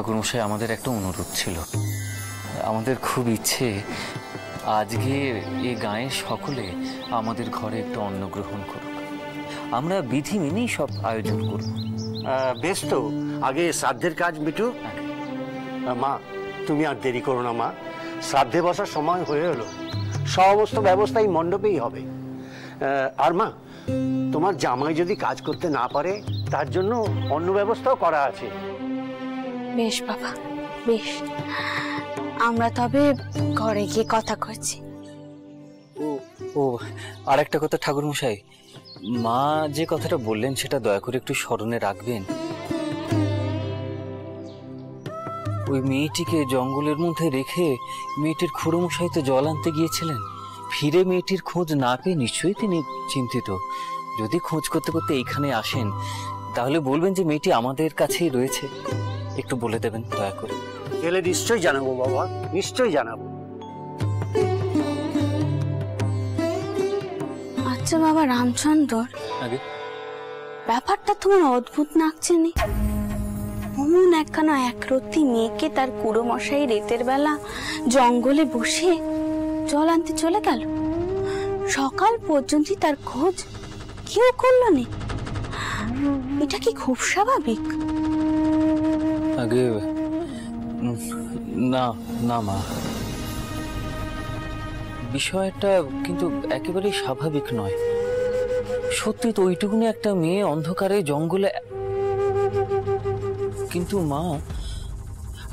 ঠাকুরমশাই, আমাদের একটা অনুরোধ ছিল। আমাদের খুব ইচ্ছে আজকে এই গাঁয়ের সকলে আমাদের ঘরে একটু অন্ন গ্রহণ করুক। আমরা বিধি মেনেই সব আয়োজন করব। বেশ, তো আগে শ্রাদ্ধের কাজ মিটুক। মা, তুমি আর দেরি করো না মা, শ্রাদ্ধে বসার সময় হয়ে এলো। সমস্ত ব্যবস্থাই মণ্ডপেই হবে। আর মা, তোমার জামাই যদি কাজ করতে না পারে তার জন্য অন্য ব্যবস্থাও করা আছে। বেশ বাবা, বেশ, আমরা তবে ঘরে গিয়ে কথা করছি। ও আর একটা কথা ঠাকুরমশাই, মা যে কথাটা বললেন সেটা দয়া করে একটু স্মরণে রাখবেন। ওই মেয়েটিকে জঙ্গলের মধ্যে রেখে মেয়েটির খুড়োমশাই তো জল আনতে গিয়েছিলেন। ফিরে মেয়েটির খোঁজ না পেয়ে নিশ্চয়ই তিনি চিন্তিত। যদি খোঁজ করতে করতে এইখানে আসেন তাহলে বলবেন যে মেয়েটি আমাদের কাছেই রয়েছে। একটু বলে দেবেন দয়া করে। এলে নিশ্চয়ই জানাবো বাবা, নিশ্চয়ই জানাবো। আচ্ছা বাবা রামচন্দ্র, ব্যাপারটা তোমার অদ্ভুত লাগছে নি? অমন একখানা একরত্তি মেয়েকে তার কুড়ো মশাই রাতের বেলা জঙ্গলে বসে জল আনতে চলে গেল, সকাল পর্যন্ত তার খোঁজ কেউ করল না। এটা কি খুব স্বাভাবিক? আগে না না মা, বিষয়টা কিন্তু একেবারেই স্বাভাবিক নয়। সত্যি তো ওইটুকুনি একটা মেয়ে অন্ধকারে জঙ্গলে। কিন্তু মা,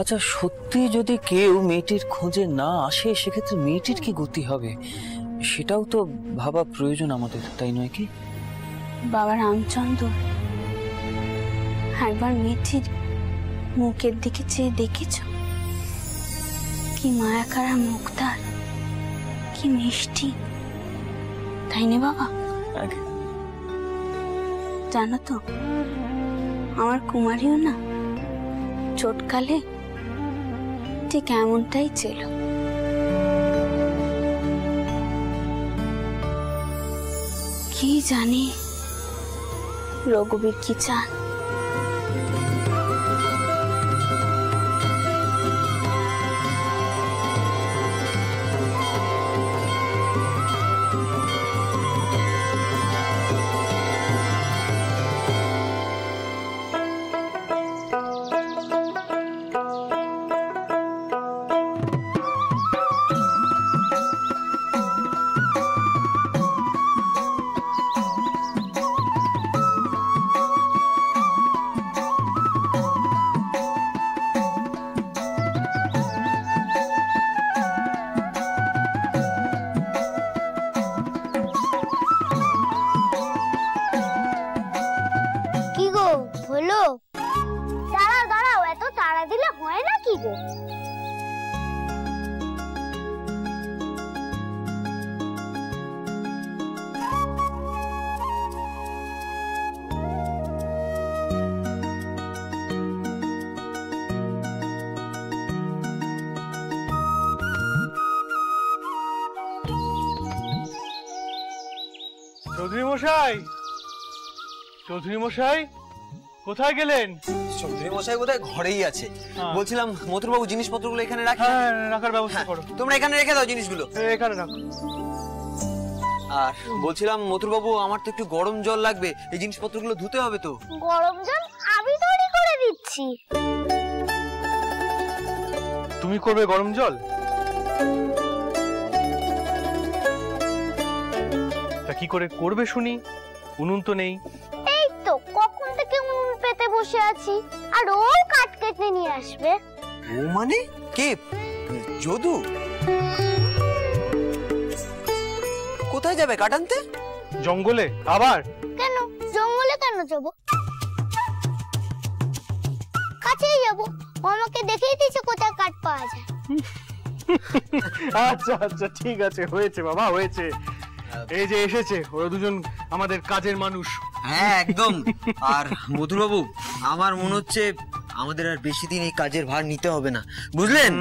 আচ্ছা সত্যি যদি কেউ মেয়েটির খোঁজে না আসে সেক্ষেত্রে মেয়েটির কি গতি হবে সেটাও তো ভাবা প্রয়োজন আমাদের, তাই নয় কি? বাবা রামচন্দ্র, একবার মেয়েটির মুখের দিকে চেয়ে দেখেছ? কি মায়াকারা মুখ তার, কি মিষ্টি, তাই না বাবা? জানো তো, আমার কুমারীও না ছোটকালে ঠিক এমনটাই ছিল। কি জানি রঘুবীর কি চান। চৌধুরী মশাই কোথায় গেলেন? চৌধুরী মশাই বোধহয় ঘরেই আছে। বলছিলাম মথুরবাবু জিনিসপত্রগুলো এখানে রাখি। হ্যাঁ, রাখার ব্যবস্থা করো। তোমরা এখানে রেখে দাও জিনিসগুলো। এখানে রাখো। আর বলছিলাম মথুরবাবু, আমার তো একটু গরম জল লাগবে, এই জিনিসপত্রগুলো ধুতে হবে তো। গরম জল আমি তৈরি করে দিচ্ছি। তুমি করবে গরম জল? তা কি করে করবে শুনি? উনুন তো নেই। এই তো কখন থেকে উনুন পেতে বসে আছি, আর ও কাঠ কেটে নিয়ে আসবে। ও মানে কে? যদু কোথায় যাবে কাঠ আনতে? জঙ্গলে। আবার কেন জঙ্গলে কেন যাব? কাছেই যাব, আমাকে দেখিয়ে দিয়েছে কোথায় কাঠ পাওয়া যায়। আচ্ছা আচ্ছা, ঠিক আছে, হয়েছে বাবা, হয়েছে। এই যে এসেছে ওরা দুজন আমাদের কাজের মানুষ। হ্যাঁ একদম। আর মথুরবাবু, আমার মনে হচ্ছে আমাদের আর বেশি দিন এই কাজের ভার নিতে হবে না, বুঝলেন?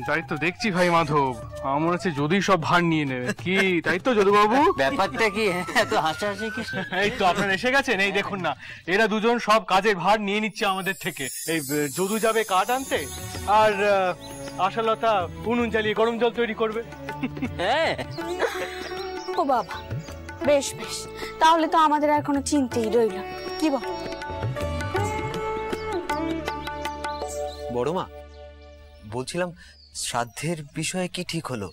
তাই তো দেখছি ভাই মাধব, আমার হচ্ছে যদি সব ভার নিয়ে নেবে কি, তাই তো যদুবাবু? ব্যাপারটা কি এত হাসাহাসি কি? এই তো আপনারা এসে গেছেন, এই দেখুন না, এরা দুজন সব কাজের ভার নিয়ে নিচ্ছে আমাদের থেকে। এই যদু যাবে কাঠ আনতে, আর আশালতা উনুন জ্বালিয়ে গরম জল তৈরি করবে। হ্যাঁ, ও বাবা, বেশ বেশ, তাহলে তো আমাদের আর কোনো চিন্তাই রইল না। কি বল? বড় মা, বলছিলাম শ্রাদ্ধের বিষয়ে কি ঠিক হলো?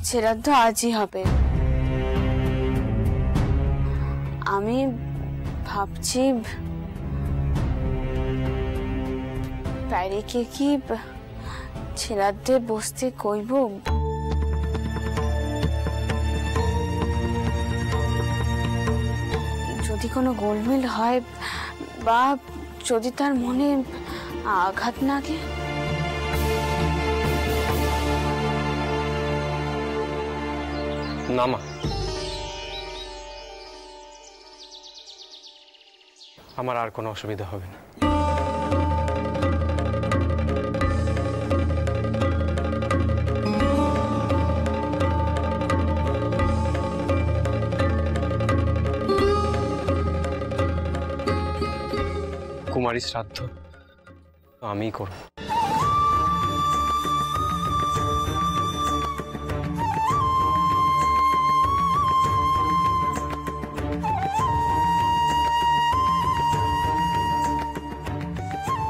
শ্রাদ্ধ আজই হবে। আমি ভাবছি প্যারিকে কি শ্রাদ্ধে বসতে কইব। যদি কোনো গোলমেল হয় বা যদি তার মনে আঘাত লাগে। না মা, আমার আর কোনো অসুবিধা হবে না। কুমারী শ্রাদ্ধ তো আমিই করব।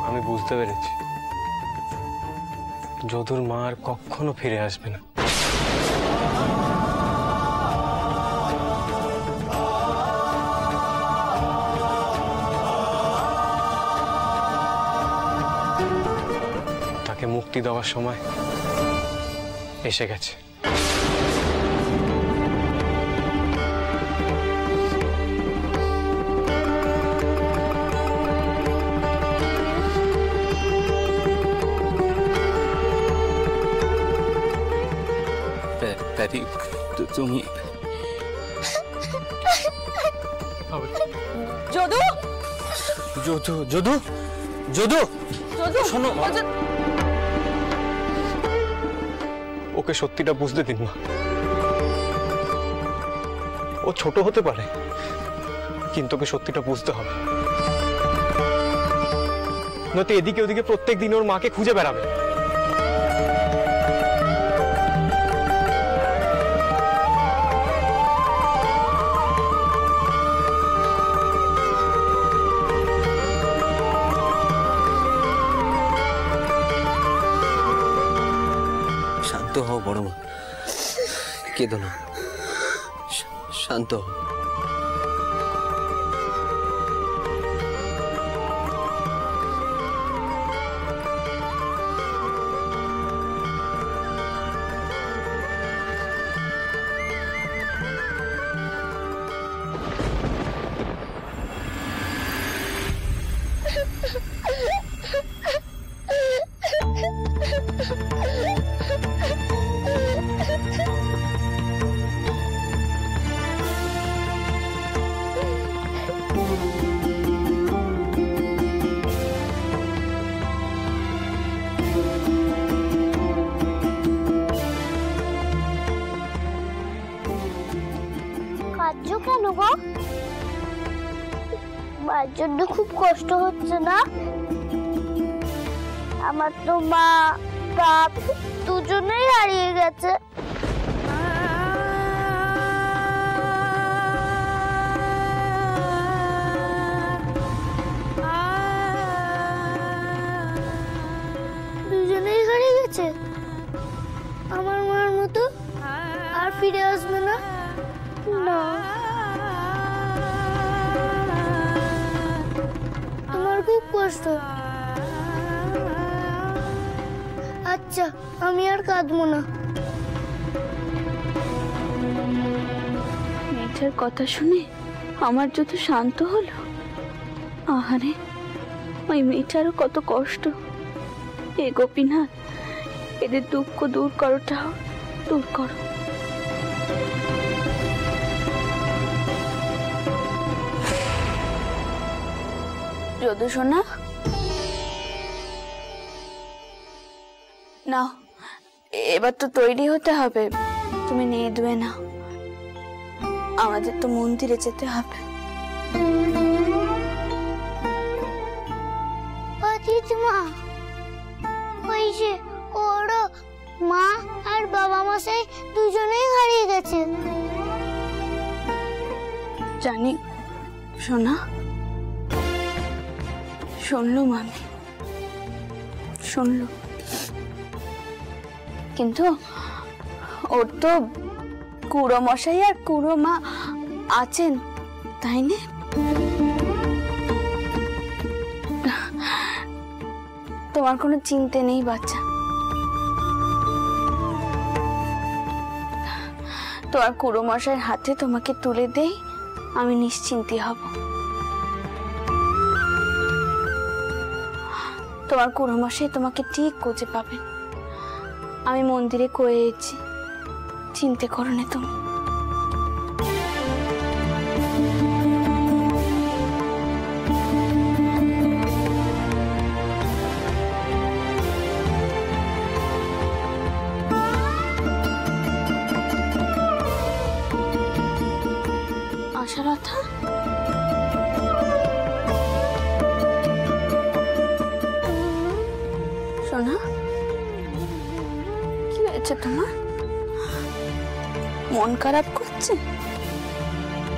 আমি বুঝতে পেরেছি যদুর মা আর কখনো ফিরে আসবে না। তাকে মুক্তি দেওয়ার সময় এসে গেছে। প্যারি, তুমি যদু, যদু যদু যদু যদু, শোনো। ওকে সত্যিটা বুঝতে দিন মা। ও ছোট হতে পারে, কিন্তু ওকে সত্যিটা বুঝতে হবে, নয়তো এদিকে ওদিকে প্রত্যেক দিন ওর মাকে খুঁজে বেড়াবে। শান্ত হও বড় মা, কেঁদো না, শান্ত হও। কাঁদছো কেন গো? মার জন্য খুব কষ্ট হচ্ছে না? আমার তো মা বাপ দুজনেই হারিয়ে গেছে। দুজনেই হারিয়ে গেছে। আমার মার মতো আর ফিরে আসবে না? না, আমার খুব কষ্ট। আচ্ছা, আমি আর কাঁদবো না। মেয়েটার কথা শুনে আমার যত শান্ত হলো। আহারে, ওই মেয়েটারও কত কষ্ট। এ গোপীনাথ, এদের দুঃখ দূর করোটাও দূর করো। যদু সোনা, নাও, এবার তো তৈরি হতে হবে। তুমি নিয়ে ধুয়ে নাও, আমাদের তো মন্দিরে যেতে হবে। মা, ওই যে ওরও মা আর বাবা মশাই দুজনেই হারিয়ে গেছে। জানি সোনা, শুনলুম আমি, শুনলুম, কিন্তু ওর তো কুড়ো মশাই আর কুড়ো মা আছেন, তাই না? তোমার কোনো চিন্তা নেই বাচ্চা, তোমার কুড়ো মশাইয়ের হাতে তোমাকে তুলে দেই, আমি নিশ্চিন্তি হব। তোমার কুড়ো মশাই তোমাকে ঠিক খুঁজে পাবেন। আমি মন্দিরে কয়েছি, চিন্তা করো না তুমি। আশালতা, সোনা, কি হয়েছে তোমার? মন খারাপ করছে?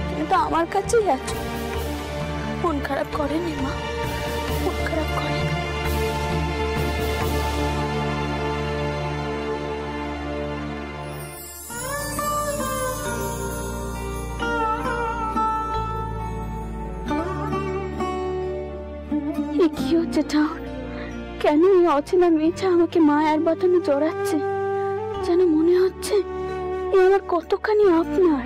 তুমি তো আমার কাছেই আছো। মন খারাপ করেনি মা, মন খারাপ করেনি। কি হচ্ছে ঠাকুর? কেন এই অচেনা মেয়েটা আমাকে মায়ার বাঁধনে জড়াচ্ছে? যেন মনে হচ্ছে এ আমার কতখানি আপনার।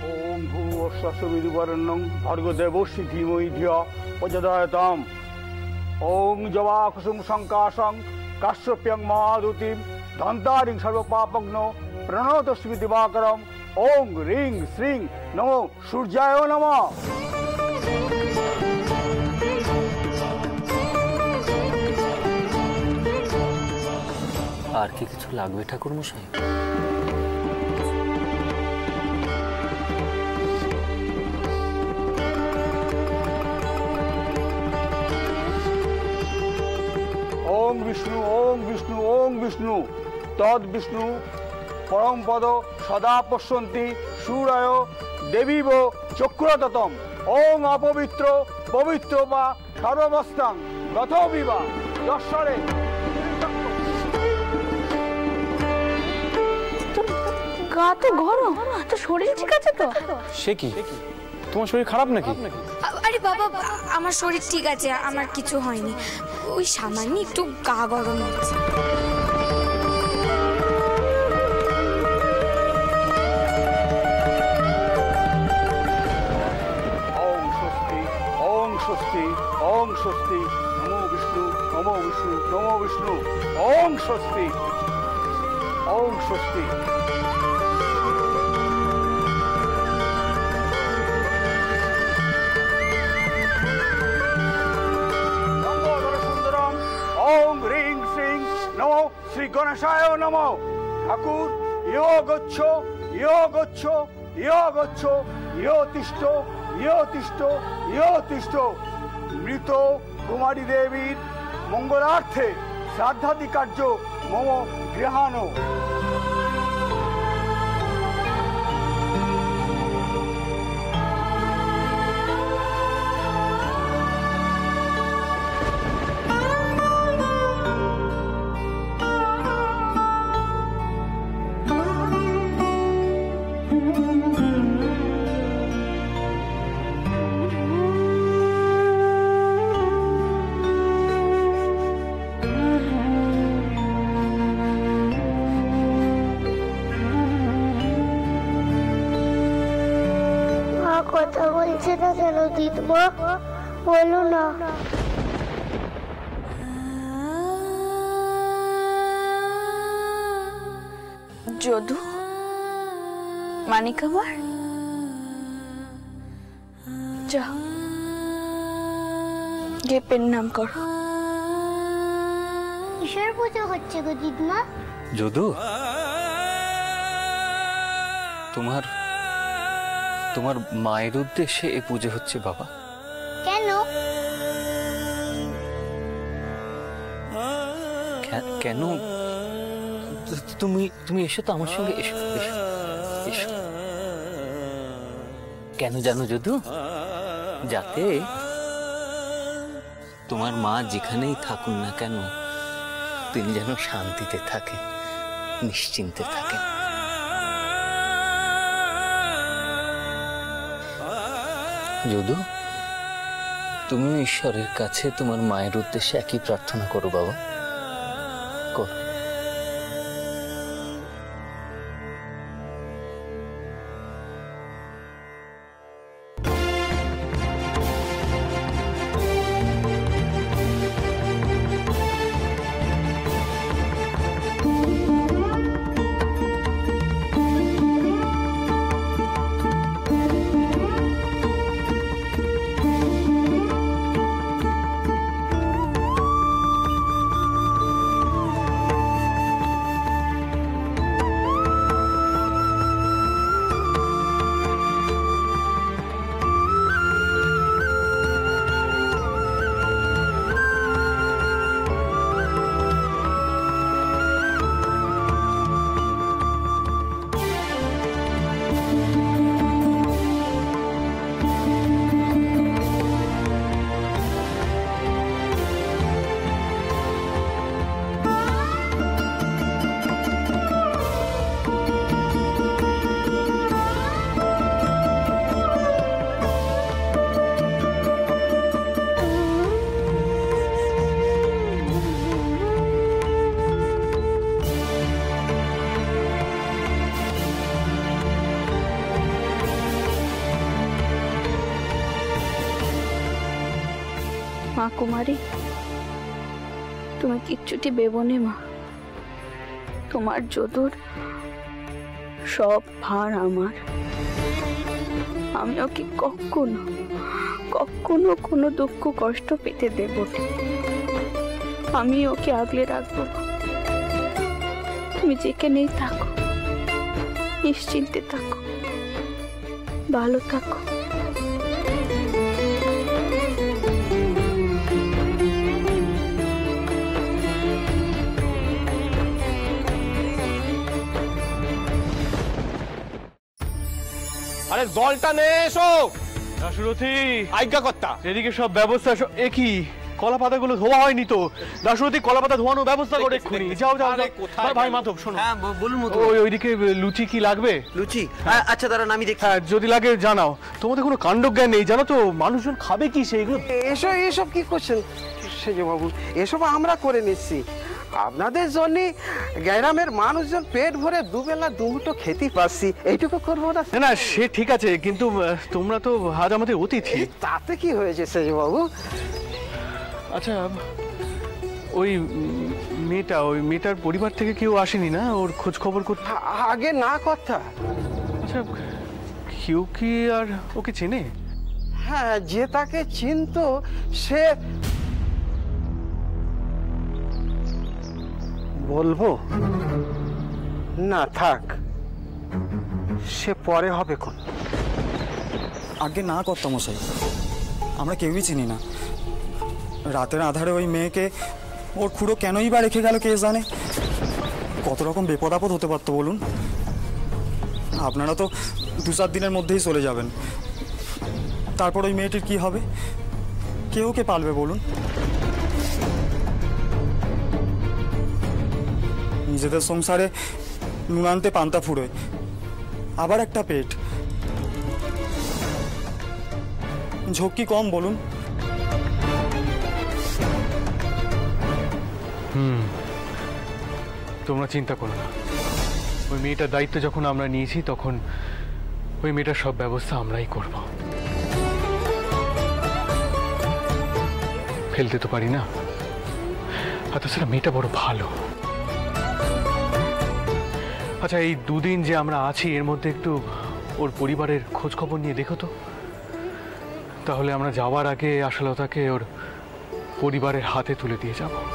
ওম ভূর্ভুবস্বঃ ভর্গদেবস্য ধীমহি ধিয়া প্রচোদয়াৎ। ওং জবা কুসুম সংকাশং কাশ্যপ্যং মহাদুতিম ধন্তারিং সর্বপাপগ্ন প্রণতস্মি দিবাকরম। ওং রিং শ্রীং নমো সূর্যায় নমঃ। আর কি কিছু লাগবে ঠাকুর মশাই? ওং বিষ্ণু ওং বিষ্ণু ওং বিষ্ণু তদ বিষ্ণু পরম পদ সদা পশ্যন্তি সূরয় দেবীব চক্রততম। ওং অপবিত্র পবিত্র বা সর্ববস্তাং গত বিবা যশ্বরে। গা তো গরম, তো শরীর ঠিক আছে তো? সে কি, তোমার শরীর খারাপ নাকি? আরে বাবা, আমার শরীর ঠিক আছে, আমার কিছু হয়নি, ওই সামান্য একটু গা গরম হচ্ছে। ওং স্বস্তি ওং স্বস্তি ওং স্বস্তি নমো বিষ্ণু নমো বিষ্ণু নমো বিষ্ণু। ওং স্বস্তি ওং স্বস্তি। ওং রিং শ্রীং নমো শ্রী গণেশায় নমঃ। ঠাকুর ইয় গচ্ছ ইয় গচ্ছ ইয় গচ্ছ ইয় তিষ্ঠ ইয় তিষ্ঠ ইয় তিষ্ঠ। মৃত কুমারী দেবীর মঙ্গলার্থে শ্রাদ্ধাদি কার্য মম গৃহাণ। কথা বলছে না কেন দিদমা? বলো না। যদু, মানিক আমার, যা গিয়ে পেন নাম করো। কিসের পুজো হচ্ছে গো দিদমা? যদু, তোমার তোমার মায়ের উদ্দেশ্যে এই পুজো হচ্ছে বাবা। কেন? কেন? তুমি তুমি এসো তো আমার সঙ্গে, এসো এসো এসো। কেন জানো যদু? যাতে তোমার মা যেখানেই থাকুন না কেন তিনি যেন শান্তিতে থাকেন, নিশ্চিন্তে থাকেন। যদু, তুমি ঈশ্বরের কাছে তোমার মায়ের উদ্দেশ্যে একই প্রার্থনা করো বাবা, করো। মা কুমারী, তুমি কিচ্ছুটি ভেবোনে মা। তোমার যদুর সব ভার আমার। আমি ওকে কখনো কখনো কোনো দুঃখ কষ্ট পেতে দেব না। আমি ওকে আগলে রাখবো। তুমি যেখানেই থাকো নিশ্চিন্তে থাকো, ভালো থাকো। আরে জলটা নে এসো। দাশরথী, আজ্ঞাকর্তা, এদিকে সব ব্যবস্থা। এ কি, কলা পাতাগুলো ধোয়া হয়নি তো? দাশরথী, কলা পাতা ধোয়ানোর ব্যবস্থা করে এক্ষুনি। যাও যাও। ভাই মাধব, শোনো। হ্যাঁ বলুন মতো। ওইদিকে লুচি কি লাগবে? লুচি? আচ্ছা দাঁড়ান আমি দেখি। হ্যাঁ, যদি লাগে জানাও। তোমাদের কোনো কাণ্ডজ্ঞান নেই জানো তো, মানুষজন খাবে কি সেইগুলো? এসব কি করছেন সেজবাবু? এসব আমরা করে নিচ্ছি আপনাদের জন্য। গ্রামের মানুষজন পেট ভরে দুবেলা দুমুঠো খেতে পাচ্ছি, এইটুকু করবো না? না সে ঠিক আছে, কিন্তু তোমরা তো আজ আমাদের অতিথি। তাতে কি হয়েছে সেজবাবু? আচ্ছা, ওই মেয়েটার পরিবার থেকে কেউ আসেনি না ওর খোঁজ খবর করতে? আগে না কথা। আচ্ছা, কেউ কি আর ওকে চেনে? হ্যাঁ, যে তাকে চিনতো সে। বলবো না, থাক, সে পরে হবে কোন। আগে না কর্তা মশাই, আমরা কেউই চিনি না। রাতের আধারে ওই মেয়েকে ওর খুঁড়ো কেনই বা রেখে গেল কে জানে। কত রকম বিপদ আপদ হতে পারতো বলুন। আপনারা তো 2-4 দিনের মধ্যেই চলে যাবেন, তারপর ওই মেয়েটির কি হবে? কে ওকে পালবে বলুন? নিজেদের সংসারে নুন আনতে পান্তা ফুরোয়, আবার একটা পেট। ঝক্কি কম বলুন? তোমরা চিন্তা করো না, ওই মেয়েটার দায়িত্ব যখন আমরা নিয়েছি তখন ওই মেয়েটার সব ব্যবস্থা আমরাই করব। ফেলতে তো পারি না, আর তাছাড়া মেয়েটা বড় ভালো। আচ্ছা, এই দুদিন যে আমরা আছি এর মধ্যে একটু ওর পরিবারের খোঁজ খবর নিয়ে দেখো তো। তাহলে আমরা যাওয়ার আগে আশালতাকে ওর পরিবারের হাতে তুলে দিয়ে যাব।